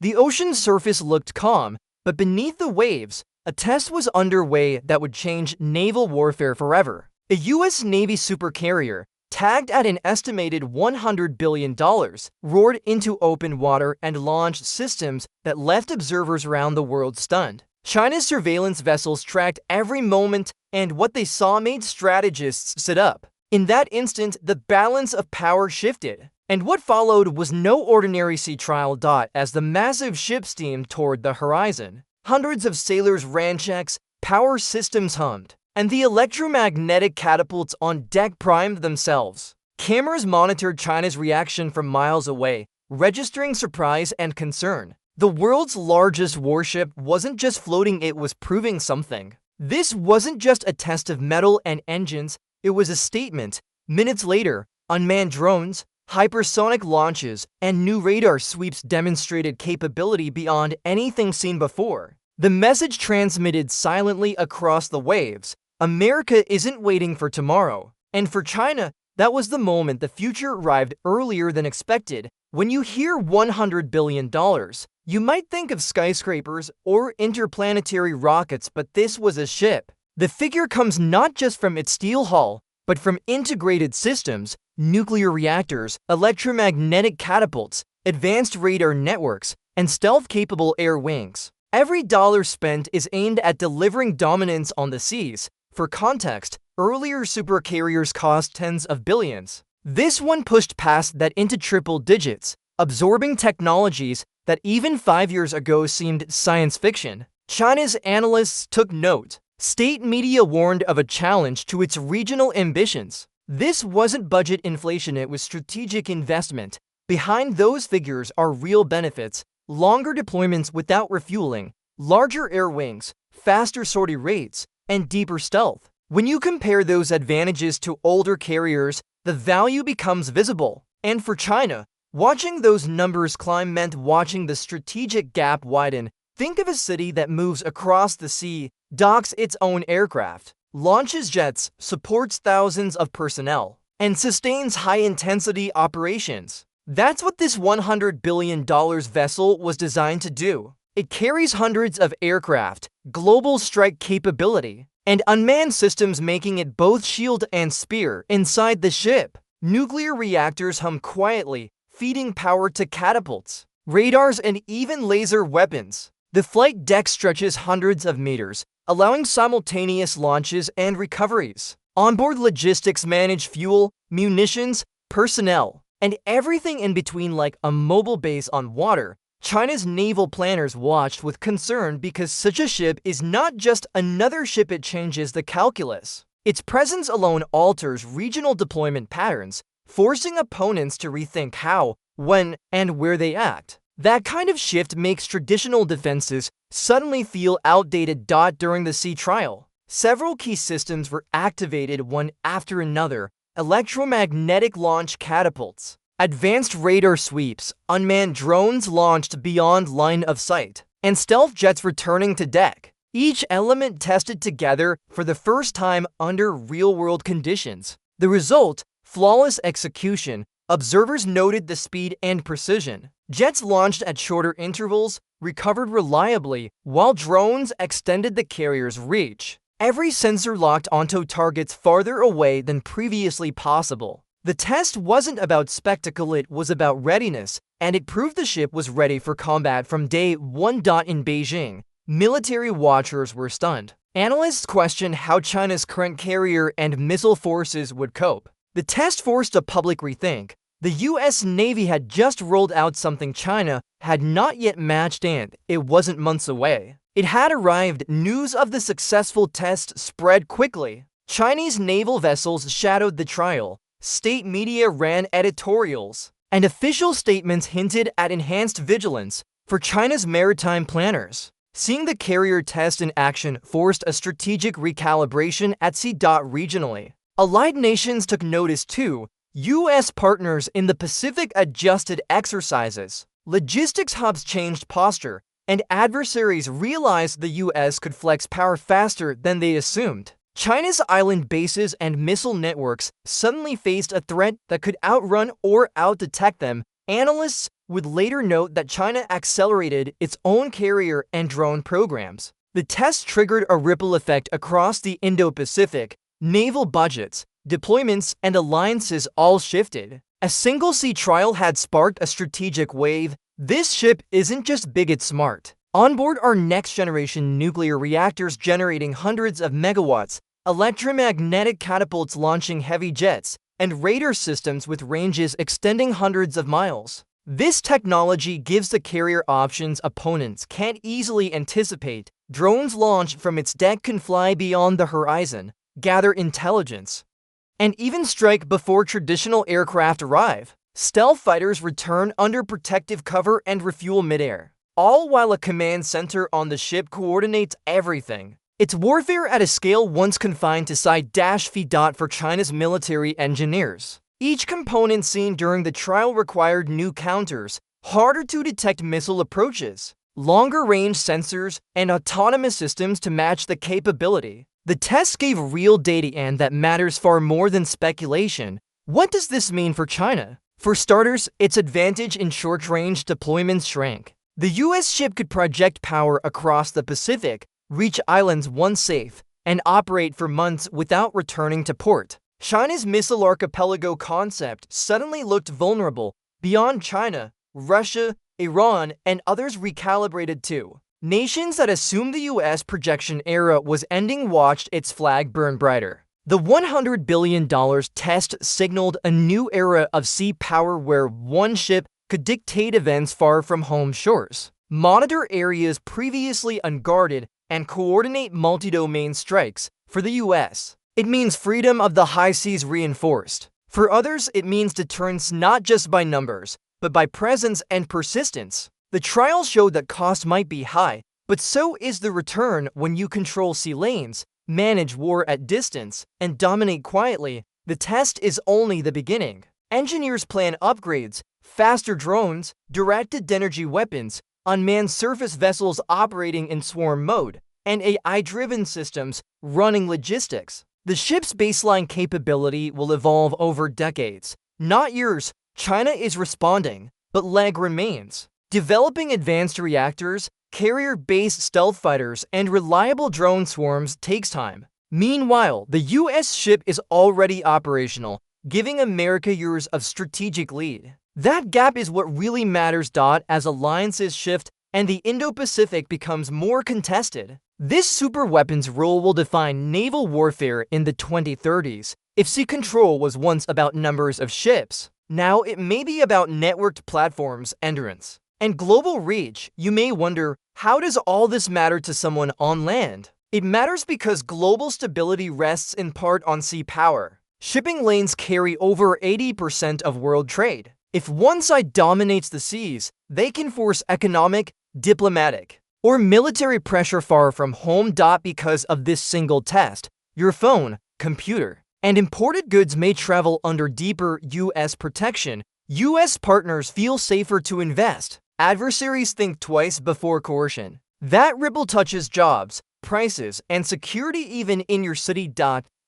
The ocean surface looked calm, but beneath the waves, a test was underway that would change naval warfare forever. A U.S. Navy supercarrier, tagged at an estimated $100 billion, roared into open water and launched systems that left observers around the world stunned. China's surveillance vessels tracked every moment, and what they saw made strategists sit up. In that instant, the balance of power shifted. And what followed was no ordinary sea trial. As the massive ship steamed toward the horizon, hundreds of sailors ran checks, power systems hummed, and the electromagnetic catapults on deck primed themselves. Cameras monitored China's reaction from miles away, registering surprise and concern. The world's largest warship wasn't just floating, it was proving something. This wasn't just a test of metal and engines, it was a statement. Minutes later, unmanned drones, hypersonic launches, and new radar sweeps demonstrated capability beyond anything seen before. The message transmitted silently across the waves: America isn't waiting for tomorrow. And for China, that was the moment the future arrived earlier than expected. When you hear $100 billion, you might think of skyscrapers or interplanetary rockets, but this was a ship. The figure comes not just from its steel hull, but from integrated systems, nuclear reactors, electromagnetic catapults, advanced radar networks, and stealth-capable air wings. Every dollar spent is aimed at delivering dominance on the seas. For context, earlier supercarriers cost tens of billions. This one pushed past that into triple digits, absorbing technologies that even 5 years ago seemed science fiction. China's analysts took note. State media warned of a challenge to its regional ambitions. This wasn't budget inflation, it was strategic investment. Behind those figures are real benefits: longer deployments without refueling, larger air wings, faster sortie rates, and deeper stealth. When you compare those advantages to older carriers, the value becomes visible. And for China, watching those numbers climb meant watching the strategic gap widen. Think of a city that moves across the sea, docks its own aircraft, launches jets, supports thousands of personnel, and sustains high-intensity operations. That's what this $100 billion vessel was designed to do. It carries hundreds of aircraft, global strike capability, and unmanned systems, making it both shield and spear. Inside the ship, nuclear reactors hum quietly, feeding power to catapults, radars, and even laser weapons. The flight deck stretches hundreds of meters, allowing simultaneous launches and recoveries. Onboard logistics manage fuel, munitions, personnel, and everything in between, like a mobile base on water. China's naval planners watched with concern because such a ship is not just another ship, it changes the calculus. Its presence alone alters regional deployment patterns, forcing opponents to rethink how, when, and where they act. That kind of shift makes traditional defenses suddenly feel outdated. During the sea trial, several key systems were activated one after another: electromagnetic launch catapults, advanced radar sweeps, unmanned drones launched beyond line of sight, and stealth jets returning to deck. Each element tested together for the first time under real-world conditions. The result: flawless execution. Observers noted the speed and precision. Jets launched at shorter intervals, recovered reliably, while drones extended the carrier's reach. Every sensor locked onto targets farther away than previously possible. The test wasn't about spectacle, it was about readiness, and it proved the ship was ready for combat from day one. In Beijing, military watchers were stunned. Analysts questioned how China's current carrier and missile forces would cope. The test forced a public rethink. The U.S. Navy had just rolled out something China had not yet matched, and it wasn't months away. It had arrived. News of the successful test spread quickly. Chinese naval vessels shadowed the trial. State media ran editorials, and official statements hinted at enhanced vigilance for China's maritime planners. Seeing the carrier test in action forced a strategic recalibration at sea. Regionally, allied nations took notice too. U.S. partners in the Pacific adjusted exercises. Logistics hubs changed posture, and adversaries realized the U.S. could flex power faster than they assumed. China's island bases and missile networks suddenly faced a threat that could outrun or outdetect them. Analysts would later note that China accelerated its own carrier and drone programs. The test triggered a ripple effect across the Indo-Pacific. Naval budgets, deployments, and alliances all shifted. A single sea trial had sparked a strategic wave. This ship isn't just big, it's smart. On board are next-generation nuclear reactors generating hundreds of megawatts, electromagnetic catapults launching heavy jets, and radar systems with ranges extending hundreds of miles. This technology gives the carrier options opponents can't easily anticipate. Drones launched from its deck can fly beyond the horizon, gather intelligence, and even strike before traditional aircraft arrive. Stealth fighters return under protective cover and refuel midair, all while a command center on the ship coordinates everything. It's warfare at a scale once confined to Sci-Fi. For China's military engineers. Each component seen during the trial required new counters, harder to detect missile approaches, longer range sensors, and autonomous systems to match the capability. The test gave real data, and that matters far more than speculation. What does this mean for China? For starters, its advantage in short-range deployments shrank. The US ship could project power across the Pacific, reach islands once safe, and operate for months without returning to port. China's missile archipelago concept suddenly looked vulnerable. Beyond China, Russia, Iran, and others recalibrated too. Nations that assumed the US projection era was ending watched its flag burn brighter. The $100 billion test signaled a new era of sea power where one ship could dictate events far from home shores, monitor areas previously unguarded, and coordinate multi-domain strikes. For the US, it means freedom of the high seas reinforced. For others, it means deterrence not just by numbers, but by presence and persistence. The trial showed that cost might be high, but so is the return when you control sea lanes, manage war at distance, and dominate quietly. The test is only the beginning. Engineers plan upgrades, faster drones, directed energy weapons, unmanned surface vessels operating in swarm mode, and AI-driven systems running logistics. The ship's baseline capability will evolve over decades, not years. China is responding, but lag remains. Developing advanced reactors, carrier-based stealth fighters, and reliable drone swarms takes time. Meanwhile, the US ship is already operational, giving America years of strategic lead. That gap is what really matters. As alliances shift and the Indo-Pacific becomes more contested, this superweapon's role will define naval warfare in the 2030s. If sea control was once about numbers of ships, now it may be about networked platforms, endurance, and global reach. You may wonder, how does all this matter to someone on land? It matters because global stability rests in part on sea power. Shipping lanes carry over 80% of world trade. If one side dominates the seas, they can force economic, diplomatic, or military pressure far from home. Because of this single test, your phone, computer, and imported goods may travel under deeper US protection. US partners feel safer to invest. Adversaries think twice before coercion. That ripple touches jobs, prices, and security even in your city.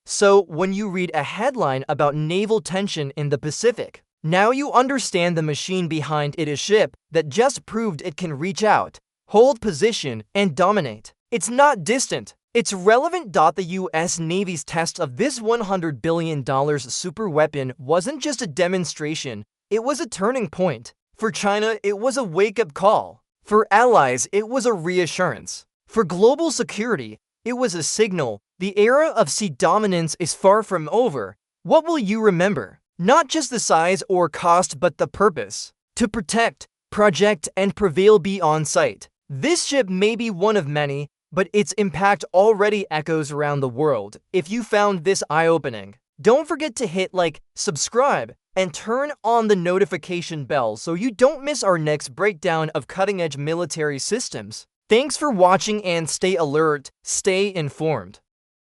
So when you read a headline about naval tension in the Pacific, now you understand the machine behind it, a ship that just proved it can reach out, hold position, and dominate. It's not distant. It's relevant. The US Navy's test of this $100 billion superweapon wasn't just a demonstration, it was a turning point. For China, it was a wake-up call. For allies, it was a reassurance. For global security, it was a signal. The era of sea dominance is far from over. What will you remember? Not just the size or cost, but the purpose. To protect, project, and prevail beyond sight. This ship may be one of many, but its impact already echoes around the world. If you found this eye-opening, don't forget to hit like, subscribe, and turn on the notification bell so you don't miss our next breakdown of cutting-edge military systems. Thanks for watching and stay alert, stay informed.